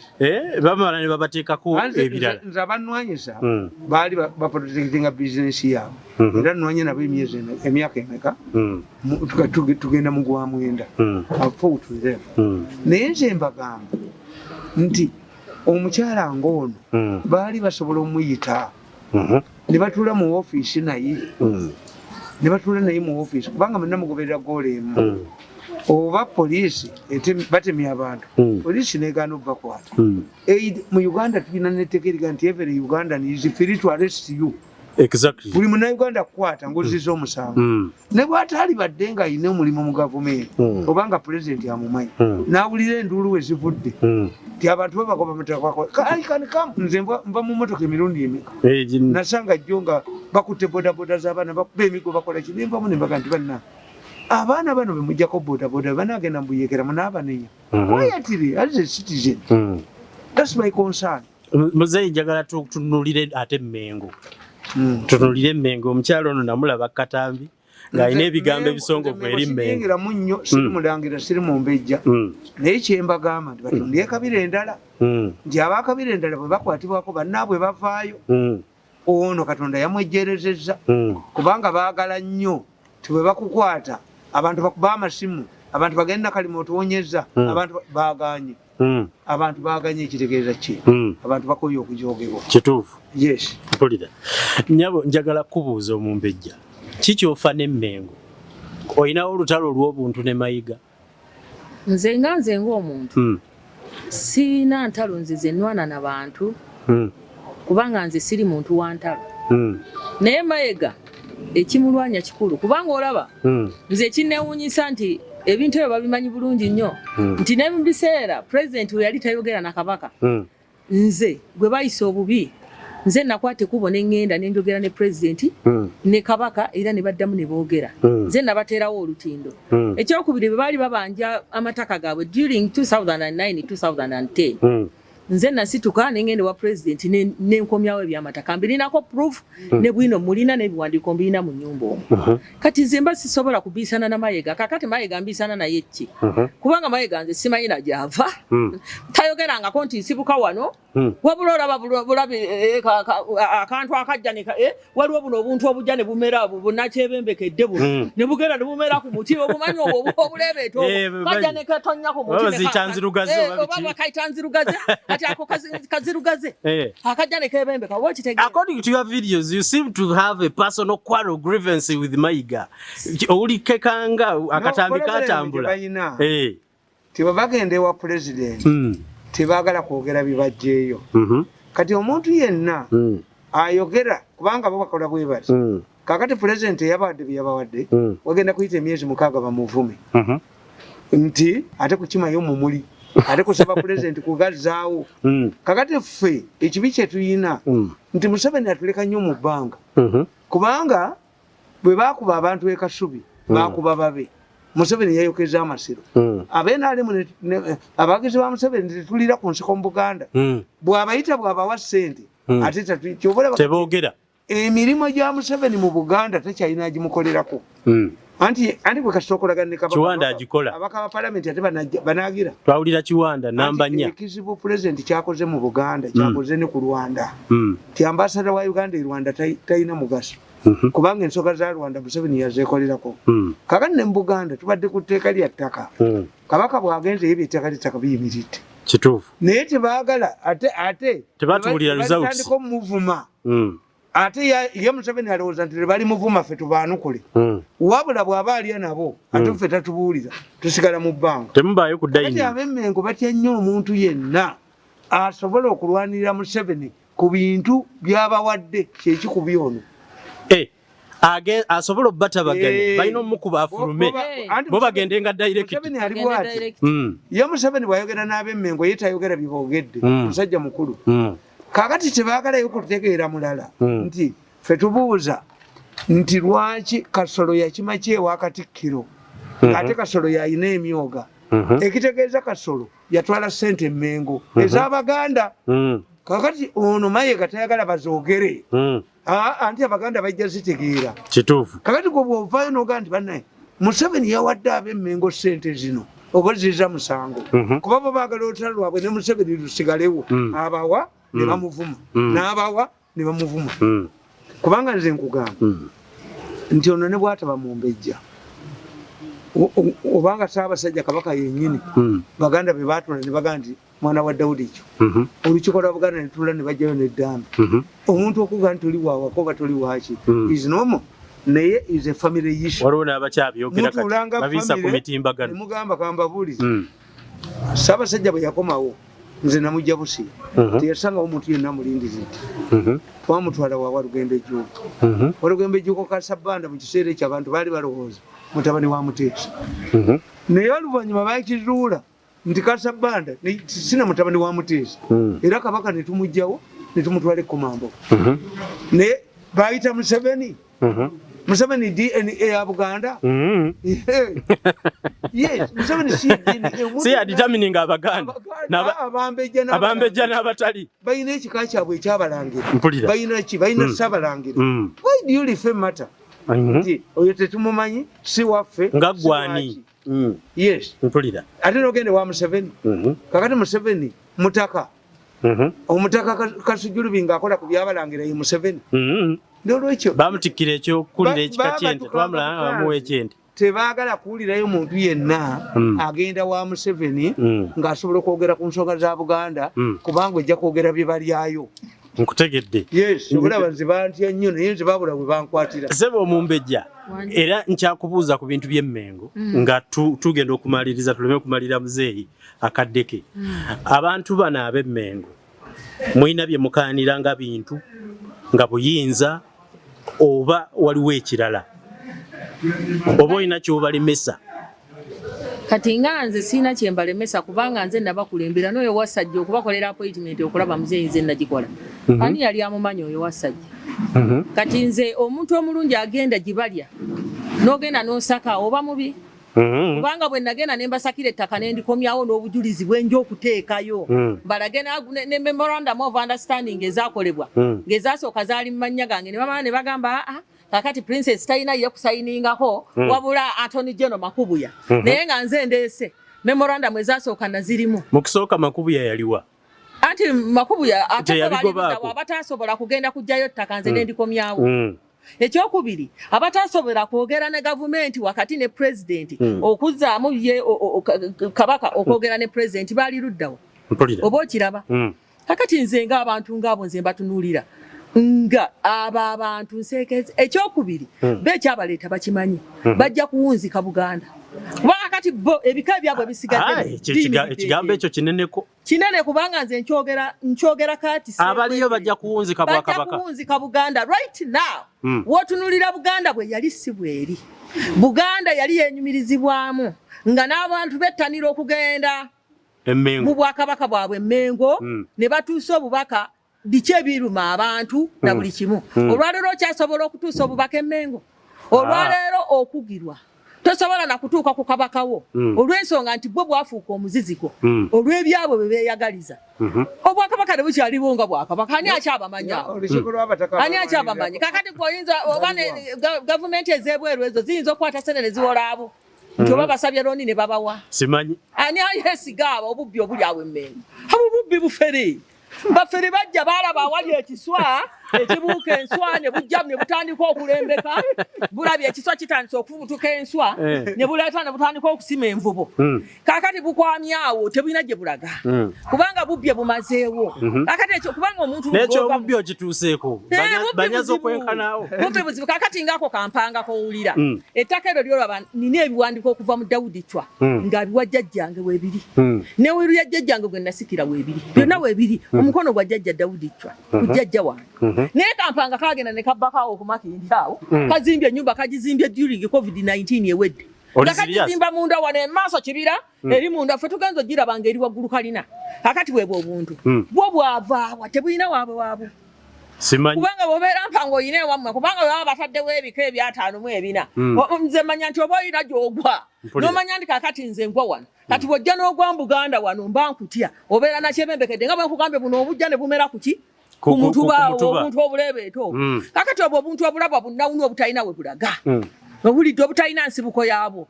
[SPEAKER 4] Bamala ne babateekako ebirala.
[SPEAKER 3] Nze abannwanyisa baali baprotectinga bizinensi yaabwe. Era nnwanye nabo emyaka emeka tugenda mu gwa mwenda. Naye nze mbagamba nti omukyala ng'ono baali basobola omuyita ne batuula mu ofiisi naye ne batuula naye mu ofiisi kubanga mwenna mugoberera goolo emu oba poliisi batemya abantu poliisi negaana obbakwata mu Uganda tulina netteeka eriga nti every Ugandan is free to arrest you.
[SPEAKER 4] Exactly.
[SPEAKER 3] Buli munnayuganda kukwata ng'ozizza omusango ne bw'ataali badde ng'alina omulimu mu gavumenti obanga pulezidenti amumanyi n'awulira enduulu we zivudde nti abantu babagoba mutaka nze nva mu motoka emirundi emeka nasanga jjo nga bakutte bodaboda z'abaana bakuba emigo bakola ki nenvamu ne mbaga nti banna abaana bano be mujjako bodaboda banaagenda mbuyeekera munaabanenya quietly as a citizen. That's my concern.
[SPEAKER 4] Muzeeyi njagala tutunulire ate Mmengo. Tunulire Mmengo omukyalo ono namulaba Katambi ng'alina ebigambo ebisongovu eri Mmengo.
[SPEAKER 3] Ngira munnyo siri mulangira siri mu mbejja naye kye mbagamba nti batundire Kabira endala nti abaakabira endala bwe bakwatibwako bannaabwe bavaayo ono Katonda yamwejjerezezza kubanga baagala nnyo ti bwe bakukwata abantu bakuba amasimu abantu bagenda Nakalema otuwonyeza abantu baaganye abantu baaganye ekitegeeza ki abantu bakoye okujoogebwa
[SPEAKER 4] kituufu.
[SPEAKER 3] Yes.
[SPEAKER 4] Mpulira nnyabo njagala kubuuza omumbejja kiki ofa ne Mmengo olinawo olutalo olw'obuntu ne Mayiga?
[SPEAKER 2] Nze ng'omuntu siina ntalo nzize nnwana na bantu kubanga nze siri muntu wa ntalo naye Mayiga ekimulwanya kikulu kubanga olaba nze ekinneewuunyisa nti ebintu ebyo babimanyi bulungi nnyo nti ne mu biseera pulezidenti we yali tayogera na kabaka nze gwe bayisa obubi nze nakwata ekkubo ne ŋŋenda ne njogera ne pulezidenti ne kabaka era ne baddamu ne boogera nze nabateerawo olutindo. Ekyokubiri bwe baali babanja amataka gaabwe during 2009-2010 nze nasituka ne ŋŋenda wa pulezidenti ne nkomyawo ebyamataka mbirinako proof ne bwino mulina n'ebiwandiiko mbirina mu nnyumba omwo. Kati nze mba sisobola kubiisana na Mayiga kakati Mayiga mbiisana naye ki kubanga Mayiga nze simanyi na gy'ava tayogerangako nti nsibuka wano wabula olaba bulabi akantu akajja waliwo buno obuntu obujja ne bumera bunakyebembekedde buno ne bugenda ne bumera ku muti obumanyi obwo obulebeeta obwo kajja ne katonya ku muti oba bakayita nzirugaze ati ako kazirugaze akajja ne kebembeka oba okitegeera.
[SPEAKER 4] According to your videos you seem to have a personal quarrel grievance with Mayiga. Olikekanga akatambi katambula
[SPEAKER 3] tebagenda ewa pulezidenti tebaagala kwogera bibajjeeyo kati omuntu yenna ayogera kubanga bo bakola bwe bati kakati president yabadde byabawadde wagenda kuyita emyezi 6 bamuvume nti ate kukimayo mumuli ate kusaba president kugazaawo kakati ffe ekibi kye tuyina nti Museveni atuleka nnyo mu bbanga kubanga bwe bakuba abantu ekasubi bakuba babe Museveni yayokeza amasiro abeenaalemu abagizi ba Museveni tetulira ku nsiko mu Buganda bw'abayita bw'abawa ssente ate
[SPEAKER 4] teboogera
[SPEAKER 3] emirimu gya Museveni mu Buganda tekyalina agimukolerako anti gwe kasitookolagana ne
[SPEAKER 4] Kiwanda agikola
[SPEAKER 3] abaka ba palamenti ate banaagira
[SPEAKER 4] twawulira Kiwanda namba 4
[SPEAKER 3] ekizibu pulezidenti kyakoze mu Buganda kyakoze ne ku Rwanda ti ambasada wa Uganda e Rwanda talina mugaso kubanga ensonga za Rwanda Museveni yazeekolerako kakati ne mu Buganda tubadde ku tteeka lya ttaka kabaka bw'agenze yebye ettaka biyimiridde
[SPEAKER 4] kituufu
[SPEAKER 3] naye tebaagala ate
[SPEAKER 4] tebatuwulira results
[SPEAKER 3] batandika muvuma ate ye Museveni alowooza nti bali muvuma ffe tubaanukule wabula bw'aba alya nabo ate ffe tatubuulira tusigala mu bbanga
[SPEAKER 4] temubaayo ku dayini
[SPEAKER 3] ate ab'Emmengo batya nnyo omuntu yenna asobola okulwanirira Museveni ku bintu by'abawadde kyekikubi ono
[SPEAKER 4] asobola obbatabaganya balina omukuba afulume bo bagendenga direct
[SPEAKER 3] ye Museveni bw'ayogera n'ab'Emmengo ye tayogera biboogedde musajja mukulu kakati tebaagalayo kutegeera mulala nti ffe tubuuza nti lwaki Kasolo yakima kyewa Katikkiro ate Kasolo yalina emyoga ekitegeeza Kasolo yatwala ssente Mmengo ez'Abaganda kakati ono Mayiga tayagala bazoogere anti Abaganda bajja zitegeera
[SPEAKER 4] kituufu
[SPEAKER 3] kakati gwe bw'ovaayo n'ogaa nti bannaye Museveni yawadde ab'Emmengo ssente zino oba ziza musango kuba bo baagala olutalo lwabwe ne Museveni lusigalewo abawa ne bamuvuma n'abawa ne bamuvuma kubanga nze nkugamba nti ono ne bw'ataba mu mbejja obanga Ssaabasajja Kabaka yennyini Baganda be baatula ne bagamba nti mwana wa Dawudi ekyo olukiiko lwa Buganda ne tuula ne bajjayo n'eddambi omuntu okugamba nti oli waawako oba toli waaki is normal naye is a family issue
[SPEAKER 4] waliwo n'abakyabyogera kati babisa ku mitimbagano
[SPEAKER 3] mugamba kambabuulize Ssaabasajja bwe yakomawo nze namujja Busiya teyasangawo omuntu yenna mulindiriridde twamutwala wa Walugembejjuuko Walugembejjuuko Kasabbanda mu kiseera ekyo abantu baali balowooza mutabani wa Muteesa naye oluvannyuma baakizuula nti Kasabbanda sina mutabani wa Muteesa era Kabaka ne tumugjawo ne tumutwala e Komambo naye baayita Museveni Museveni DNA ya Buganda yes Museveni
[SPEAKER 4] si determining Abaganda abambejja n'abatali
[SPEAKER 3] bayina ekika kyabwe ekyabalangira bayina Ssaabalangira why do you refer matter oyo tetumumanyi si waffe
[SPEAKER 4] nga gwani
[SPEAKER 3] yes
[SPEAKER 4] mpulira
[SPEAKER 3] ate n'ogende wa Museveni kakati Museveni mutaka omutaka Kasujjulubinga akola ku byabalangira ye Museveni n'olwekyo
[SPEAKER 4] bamutikkira ekyokulira ekika ky'ente twamulaba bamuwa ekyente
[SPEAKER 3] tebaagala kuwulirayo muntu yenna agenda wa Museveni ng'asobola okwogera ku nsonga za Buganda kubanga ojja kwogera bye balyayo
[SPEAKER 4] nkutegedde
[SPEAKER 3] yes obulaba nze bantya nnyo naye nze babula bwe bankwatira
[SPEAKER 4] sebo omumbejja era nkyakubuuza ku bintu by'Emmengo nga tugenda okumaliriza tuleme okumalira muzeeyi akaddeke abantu bano ab'Emmengo mulina bye mukaanira nga bintu nga buyinza oba waliwo ekirala oba olina kyobalemesa
[SPEAKER 2] kati nga nze sirina kyembalemesa kubanga nze nabakulembera n'oyo wasajja okubakolera appointment okulaba muzeeyi nze nagikola ani yali amumanyi oyo wasajja kati nze omuntu omulungi agenda gibalya n'ogenda n'osaka oba mubi kubanga bwe nagenda ne mbasakira ettaka ne ndikomyawo n'obujulizi bwenja okuteekayo balage ne memorandum of understanding ezaakolebwa ng'ezaasooka zaali mu mannya gange ne bamala ne bagamba kakati princess talina ye kusayiningako wabula Attorney General Makubuya naye nga nze ndeese memorandum ezaasooka nazirimu
[SPEAKER 4] mu kusooka Makubuya yaliwa
[SPEAKER 2] anti Makubuya abatasobola kugenda kujjayo ettaka nze ne ndikomyawo ekyokubiri abatasobola kwogera ne gavumenti wakati ne president okuzzaamu ye Kabaka okwogera ne president baali luddawo oba okiraba kakati nze ng'abantu ng'abo nze mbatunuulira nga abo abantu nseekeze ekyokubiri beekyabaleeta bakimanyi bajja kuwunzika Buganda kuba kakati bo ebika byabwe bisigadde
[SPEAKER 4] ekigambo ekyo
[SPEAKER 2] kinene kubanga nze nkyogera kati
[SPEAKER 4] abaliyo bajja kuwunzika
[SPEAKER 2] Buganda right now wotunulira Buganda bwe yali si bweri Buganda yali yenyumirizibwamu nga n'abantu bettanira okugenda mu bwakabaka bwabwe Mmengo ne batuusa obubaka biki ebiruma abantu na buli kimu olwaleero okyasobola okutuusa obubaka Mmengo olwaleero okugirwa tosobola na kutuuka ku kabakawo olw'ensonga nti bwo bwafuuka omuziziko olw'ebyabwe bwe beeyagaliza obwakabaka ne bukyaliwo nga bwakabaka ani akyabamanya kakati gwoyinza oba gavumenti ez'ebweru ezo ziyinza okukwata sente ne ziwola abo nti oba basabye looni ne babawa
[SPEAKER 4] simanyi
[SPEAKER 2] ani ayesiga abo obubbi obuli awo Mmengo abo bubbi bufere bafere bajja balaba awali ekiswa ekibuuka enswa ne bujja ne butandika okulembeka bulabye ekiswa kitandise okufubutuka enswa ne buleeta ne butandika okusima envubo kakati bukwamyawo tebulina gye bulaga kubanga bubbye bumazeewo kakati ekyo kubanga omuntu
[SPEAKER 4] nekyo bubbi okituuseeko banyaza okwenkanaawo
[SPEAKER 2] bubbi buzibu kakati ngaako kampanga kowulira ettaka eryo lyolaba nina ebiwandiiko okuva mu Dawudi Chwa nga biwa jjajjange weebiri ne wiru ya jjajjange gwe nasikira weebiri byonna weebiri omukono gwa jjajja Dawudi Chwa ku jjajja wange naye kampanga kagenda ne kabbakawo okumakindi awo kazimbye ennyumba kagizimbye during COVID-19 ewedde kakagizimba munda wano emaaso kibira eri munda ffe tugenza ogirabanga eri waggulu kalina kakati bwebwe obuntu bwo bwavaawa tebulina waabwe kubanga bwobeera mpanga oyina ewammwe kubanga baba bataddewo ebika ebyataano mu ebina nze manya nti oba oyina gy'ogwa n'omanya nti kakati nze ngwa wano kati bw'ojja n'ogwa mu Buganda wano mba nkutya obeera nakyebembekedde nga bwe nkugambye buno obujja ne bumera kuki ku mutuba obuntu obulebeeto kakati obwo obuntu obulabwa bunnawuno obutalina we bulaga obulidde obutalina nsibuko yaabwo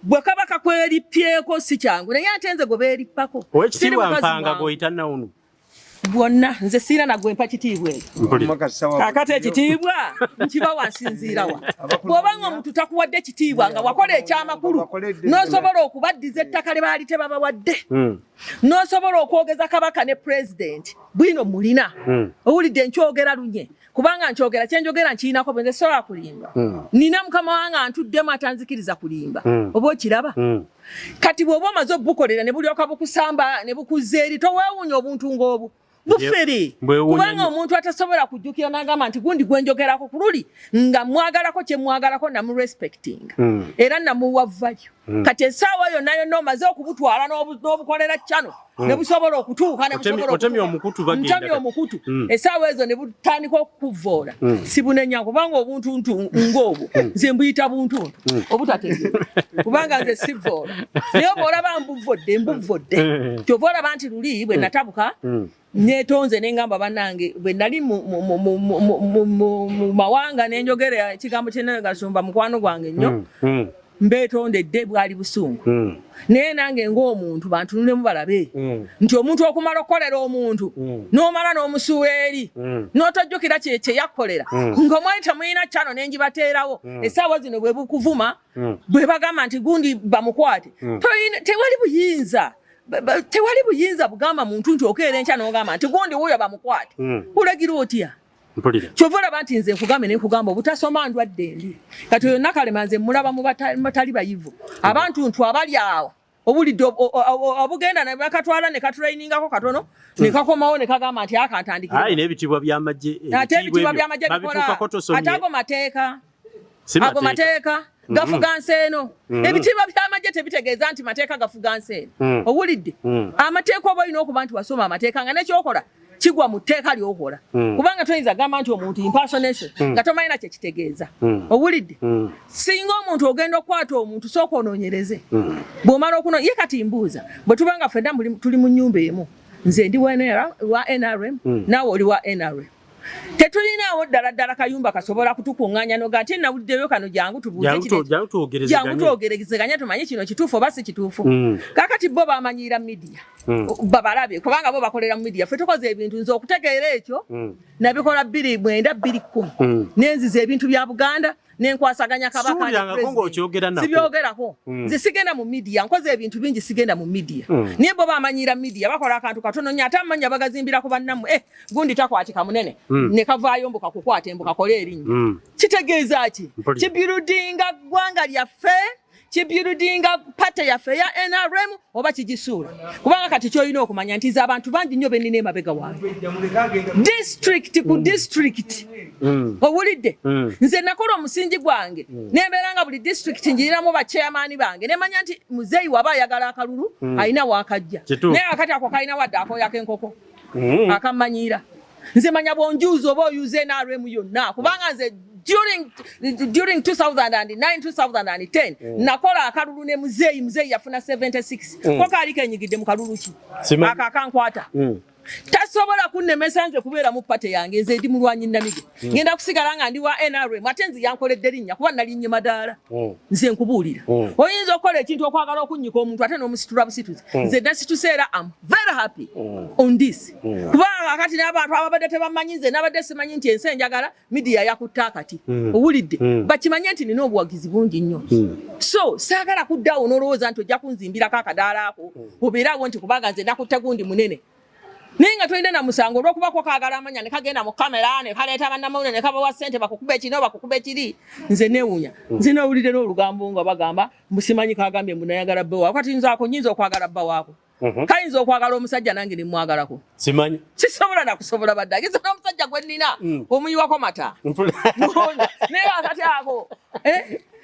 [SPEAKER 2] bwe kaba kakweripyeko si kyangu naye ate nze gwe beerippako
[SPEAKER 4] owekitiibwa mpanga gwoyita nawuno
[SPEAKER 2] bwonna nze siira nagwe mpa kitiibwa ekyo kakati ekitiibwa nkiba wansinziirawa bw'obanga omuntu takuwadde kitiibwa nga wakola ekyamakulu n'osobola okubaddiza ettaka lye baali tebabawadde n'osobola okwogeza kabaka ne pulezidenti bwino mulina owulidde nkyogera lunye kubanga nkyogera kyenjogera nkirinako bwe nze sobola kulimba nina mukama wange antuddemu atanzikiriza kulimba oba okiraba kati bw'oba omaze obukolera ne bulyoka bukusamba ne bukuzza eri toweewuunya obuntu ng'obwo bufere kubanga omuntu atasobola kujjukira n'agamba nti gundi gwenjogerako ku luli nga mwagalako kye mwagalako namurespectinga era namuwa value kati essaawa yonna yonna omaze okubutwala n'obukolera kyano ne busobola okutuuka
[SPEAKER 4] otemya
[SPEAKER 2] omukutu essaawa ezo ne butandika okukuvoola si bunenya kubanga obuntuntu ng'obwo nze mbuyita buntuntu obutategeera kubanga nze sivoola naye bw'olaba mbuvvodde kyova olaba nti luli bwe natabuka netonze nengamba bannange bwe nali mu mawanga nenjogera ekigambo kyenegasumba mukwano gwange nnyo mbetondedde bwali busungu naye nange ng'omuntu bantunulemu balabe nti omuntu okumala okukolera omuntu n'omala n'omusuula eri n'otojjukira kye yakkolera ng'omwali temulina kyano nenjibateerawo essaawa zino bwe bukuvuma bwe bagamba nti gundi bamukwate tewali buyinza bugamba muntu nti okeera enkya n'ogamba nti gundi wuuyo bamukwate ulagira otya kyova olaba nti nze nkugambe nenkugamba obutasoma ndwadde ndi kati oyo Nakalema nze mulaba mu batali bayivu abantu ntu abali awo obulidde obugenda ne bakatwala ne katulainingako katono ne kakomawo ne kagamba nti akantandikira
[SPEAKER 4] n'ebitiibwa by'amagye
[SPEAKER 2] bikola ate ago mateeka gafuga nsi eno ebitiibwa by'amagye tebitegeeza nti mateeka gafuga nsi eno owulidde amateeka oba olina okuba nti wasoma amateeka nga nekyokola kigwa mu tteeka ly'okola kubanga toyinza gamba nti omuntu impersonation nga tomanyina kye kitegeeza owulidde singa omuntu ogenda okukwata omuntu sooka onoonyereze bw'omala ye kati mbuuza bwe tubanga ffenna tuli mu nnyumba emu nze ndi wa NRM naawe oli wa NRM tetulinawo ddala kayumba kasobola kutukuŋŋaanya noga ate nawuliddeyo kano jangu twogerezeganya tumanye kino kituufu oba si kituufu kakati bo bamanyira media babalabye kubanga bo bakolera mu media ffe tukoze ebintu nze okutegeera ekyo nabikola 2010 nenziza ebintu bya Buganda nenkwasaganya kabaka sibyogerako nze sigenda mu media nkoze ebintu bingi sigenda mu media naye bo bamanyira media bakola akantu katono nnyo ate amanya bagazimbira ku bannamu gundi takwatika munene ne kavaayo mbuka kukwata embuka kola erinnya kitegeeza ki kibiruddinga ggwanga lyaffe kibuildinga pate yaffe ya NRM oba kigisuula kubanga kati kyolina okumanya nti za abantu bangi nnyo bennina emabega wange district ku district owulidde nze nakola omusingi gwange nembeera nga buli district njiriramu bachairman bange nemanya nti muzeeyi waba ayagala akalulu alina waakajja naye akati ako kalina wadde akooya k'enkoko akammanyiira nze manya bwonjuuza oba oyuza NRM yonna kubanga nze during 2009-2010 nakola akalulu ne muzeeyi yafuna 76 ko kaali kenyigidde mu kalulu ki akakankwata tasobola kunnemesa nze kubeera mu pate yange nze ndi mulwanyi Namige ngenda kusigala nga ndi wa NRM ate nze yankoledde linnya kuba nalinnye madaala nze nkubuulira oyinza okukola ekintu okwagala okunyika omuntu ate n'omusitula busituzi nze nasituseera am very happy on this kubanga kati n'abantu ababadde tebamanyi nze n'abadde simanyi nti ensi enjagala midiya yakutta akati owulidde bakimanye nti nina obuwagizi bungi nnyo so saagala kuddawo n'olowooza nti ojja kunzimbirako akadaala ako obeerawo nti kubanga nze nakutte gundi munene ninga twende na musango olwokuba ko kaagala amanya ne kagenda mu kamera ne kaleeta bannamawulire ne kabawa ssente bakukuba ekino bakukuba ekiri nze neewunya nze n'owulire n'olugambo nga bagamba musimanyi kagambye munayagala bba waako kati nzaako nyinza okwagala bba waako kayinza okwagala omusajja nange ne mwagalako simanyi sisobola nakusobola badde ageza n'omusajja gwe nnina omuyiwako mata naye akati ako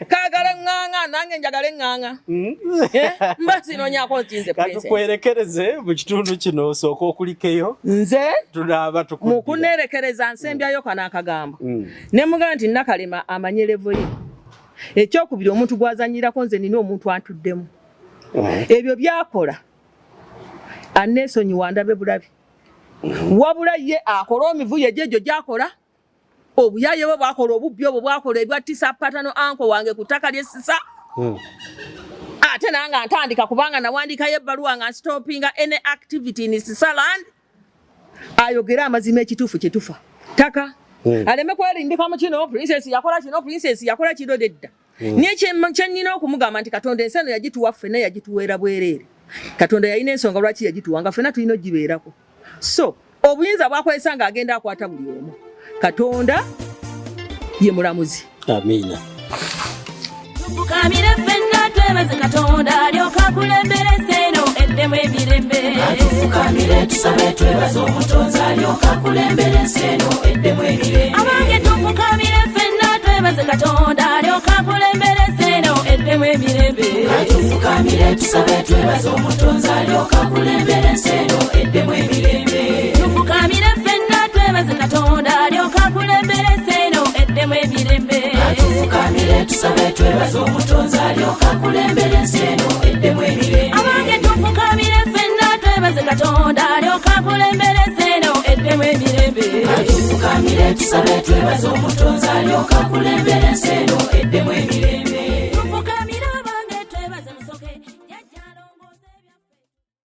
[SPEAKER 2] kagala nganga nange njagala nganga mbasi nonyako ntinze princess
[SPEAKER 4] katukwerekereze mu kitundu kino osooka okulikeyo
[SPEAKER 2] nze
[SPEAKER 4] tulaba tukudde
[SPEAKER 2] mukunerekereza nsembyayo kana akagamba ne mugamba nti Nakalema amanyerevo ye ekyokubiri omuntu gwazanyirako nze nina omuntu antuddemu ebyo byakola anesonyiwa ndabe bulabi wabula ye akola omivuyo egyegyo gyakola obuyaye bwe bwakola obubbi obwo bwakola ebya tisa patano anko wange ku ttaka ly'essisa ate nange ntandika kubanga nawandikayo ebbaluwa nga stopinga any activity in Sisaland ayogera amazima ekituufu kyetufa ttaka aleme kwerindikamu kino princess yakola kino princess yakola kino dedda niye kyennyina okumugamba nti Katonda ensi eno yagituwa ffenna yagituweera bwereere Katonda yalina ensonga lwaki yagituwanga ffenna tulina ogibeerako so obuyinza bwakozesa ng'agenda akwata buli omu Katonda ye mulamuzi
[SPEAKER 4] amina
[SPEAKER 5] tukamire ffenna twebaze Katonda alyoka akulemberese eno eddemu emirembe tukamire tusabe twebaze omutonzi alyoka akulemberese eno eddemu emirembe abange tukamire ffenna twebaze Katonda alyoka akulemberese eno eddemu emirembe tukamire tusabe twebaze omutonzi alyoka akulemberese eno eddemu emirembe tukamire ffenna twebaze Katonda alyoka akulemberese eno eddemu emirembe tukamire tusabe twebaze omutonzi alyoka akulemberese eno eddemu emirembe abange tukamire ffenna twebaze Katonda alyoka akulemberese eno eddemu emirembe tukamire tusabe twebaze omutonzi alyoka akulemberese eno eddemu emirembe